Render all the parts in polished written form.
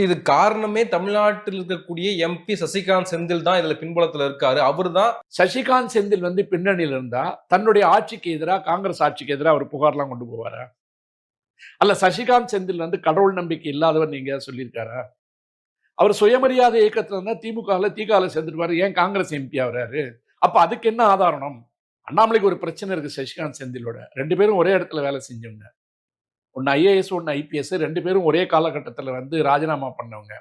இது காரணமே தமிழ்நாட்டில் இருக்கக்கூடிய எம்பி சசிகாந்த் செந்தில் தான் இதுல பின்புலத்துல இருக்காரு. அவர் தான் சசிகாந்த் செந்தில் வந்து பின்னணியில் இருந்தா தன்னுடைய ஆட்சிக்கு எதிராக, காங்கிரஸ் ஆட்சிக்கு எதிராக அவர் புகார்லாம் கொண்டு போவாரா? அல்ல சசிகாந்த் செந்தில் வந்து கடவுள் நம்பிக்கை இல்லாதவர் நீங்க சொல்லியிருக்காரா? அவர் சுயமரியாதை இயக்கத்துல இருந்தா திகால சேர்ந்துருவாரு, ஏன் காங்கிரஸ் எம்பி ஆகுறாரு? அப்ப அதுக்கு என்ன ஆதாரம்? அண்ணாமலைக்கு ஒரு பிரச்சனை இருக்கு சசிகாந்த் செந்திலோட. 2 பேரும் ஒரே இடத்துல வேலை செஞ்சவங்க. ஒன்னு ஐஏஎஸ், ஒன்னு ஐபிஎஸ். 2 பேரும் ஒரே காலகட்டத்தில் வந்து ராஜினாமா பண்ணவங்க.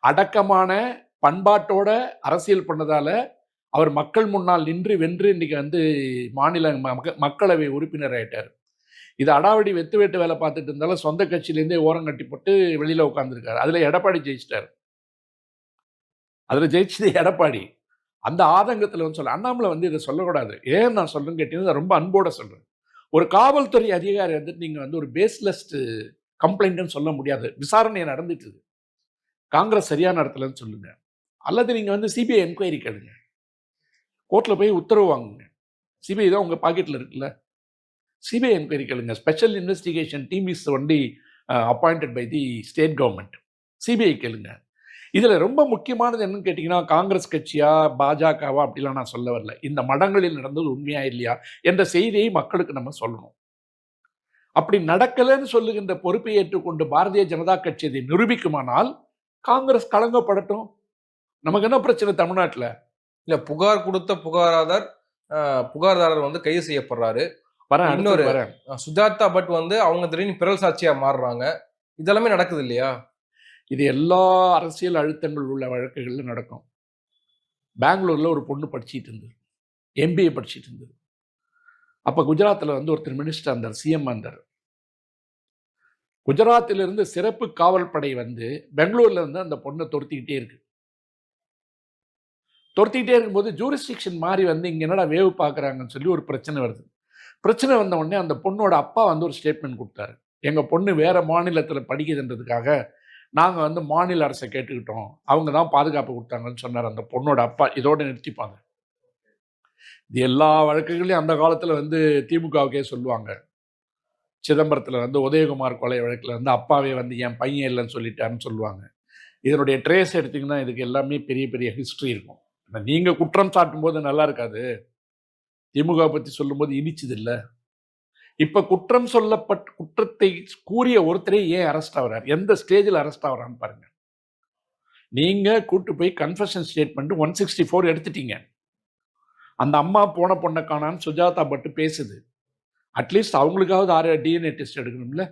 அடக்கமான பண்பாட்டோட அரசியல் பண்ணதால அவர் மக்கள் முன்னால் நின்று வென்று இன்னைக்கு வந்து மாநில மக்களவை உறுப்பினர் ஆயிட்டார். இது அடாவடி வெத்து வேட்டு வேலை பார்த்துட்டு இருந்தாலும் சொந்த கட்சியிலேருந்தே ஓரம் கட்டி போட்டு வெளியில உட்காந்துருக்காரு. அதுல எடப்பாடி ஜெயிச்சிட்டார். அதுல ஜெயிச்சது எடப்பாடி. அந்த ஆதங்கத்தில் வந்து சொல்ல அண்ணாமலை வந்து இதை சொல்லக்கூடாது. ஏன் நான் சொல்றேன்னு கேட்டீங்கன்னா ரொம்ப அன்போட சொல்றேன். ஒரு காவல்துறை அதிகாரி வந்துட்டு நீங்க வந்து ஒரு பேஸ்லெஸ்ட் கம்ப்ளைண்ட்னு சொல்ல முடியாது. விசாரணை நடந்துட்டு இருக்கு. காங்கிரஸ் சரியான இடத்துலன்னு சொல்லுங்க. அல்லது நீங்க வந்து சிபிஐ என்கொயரி கேளுங்க. கோர்ட்ல போய் உத்தரவு வாங்குங்க. சிபிஐ தான் உங்க பாக்கெட்ல இருக்குல்ல. சிபிஐ என்கொயரி கேளுங்க. Special investigation team is only appointed by the state government. CBI கேளுங்க. இதுல ரொம்ப முக்கியமானது என்னன்னு கேட்டீங்கன்னா, காங்கிரஸ் கட்சியா பாஜகவா அப்படிலாம் நான் சொல்ல வரல. இந்த மடங்களில் நடந்தது உண்மையா இல்லையா என்ற செய்தியை மக்களுக்கு நம்ம சொல்லணும். அப்படி நடக்கலன்னு சொல்லுகின்ற பொறுப்பை ஏற்றுக்கொண்டு பாரதிய ஜனதா கட்சி இதை நிரூபிக்குமானால் காங்கிரஸ் களங்கப்படட்டும். நமக்கு என்ன பிரச்சனை தமிழ்நாட்டில்? இல்ல புகார் கொடுத்த புகார்தாரர் வந்து கைது செய்யப்படுறாரு. இன்னொரு சுஜாதா பட் வந்து அவங்க திடீர்னு பிறல் சாட்சியா மாறுறாங்க. இதெல்லாமே நடக்குது இல்லையா? இது எல்லா அரசியல் அழுத்தங்கள் உள்ள வழக்குகள்ல நடக்கும். பெங்களூர்ல ஒரு பொண்ணு படிச்சுட்டு இருந்தது, எம்பிஏ படிச்சுட்டு இருந்தது. அப்ப குஜராத்தில் வந்து ஒருத்தர் மினிஸ்டர் இருந்தார், சிஎம் இருந்தார். குஜராத்திலிருந்து சிறப்பு காவல் படை வந்து பெங்களூர்ல வந்து அந்த பொண்ணை துரத்திக்கிட்டே இருக்கு. துரத்திக்கிட்டே இருக்கும்போது ஜூரிஸ்டிக்ஷன் மாறி வந்து இங்க என்னடா வேவு பார்க்குறாங்கன்னு சொல்லி ஒரு பிரச்சனை வருது. பிரச்சனை வந்த உடனே அந்த பொண்ணோட அப்பா வந்து ஒரு ஸ்டேட்மெண்ட் கொடுத்தாரு. எங்க பொண்ணு வேற மாநிலத்தில் படிக்குதுன்றதுக்காக நாங்க வந்து மாநில அரசை கேட்டுக்கிட்டோம், அவங்க தான் பாதுகாப்பு கொடுத்தாங்கன்னு சொன்னார் அந்த பொண்ணோட அப்பா. இதோட நிறுத்திப்பாங்க. இது எல்லா வழக்குகளையும் அந்த காலத்துல வந்து திமுகவுக்கே சொல்லுவாங்க. சிதம்பரத்தில் வந்து உதயகுமார் கொலை வழக்கில் வந்து அப்பாவே வந்து என் பையன் இல்லைன்னு சொல்லிட்டாருன்னு சொல்லுவாங்க. இதனுடைய ட்ரேஸ் எடுத்திங்கன்னா இதுக்கு எல்லாமே பெரிய பெரிய ஹிஸ்ட்ரி இருக்கும். நீங்கள் குற்றம் சாட்டும் போது நல்லா இருக்காது, திமுக பற்றி சொல்லும்போது இனிச்சது இல்லை. இப்போ குற்றம் சொல்லப்பட்ட குற்றத்தை கூறிய ஒருத்தரே ஏன் அரெஸ்ட் ஆகிறார், எந்த ஸ்டேஜில் அரெஸ்ட் ஆகிறான்னு பாருங்க. நீங்கள் கூட்டு போய் கன்ஃபெஷன் ஸ்டேட்மெண்ட் 164 எடுத்துட்டீங்க. அந்த அம்மா போன பொண்ணை காணான்னு சுஜாதா பட்டு பேசுது. அட்லீஸ்ட் அவங்களுக்காவது டிஎன்ஏ டெஸ்ட் எடுக்கணும்ல.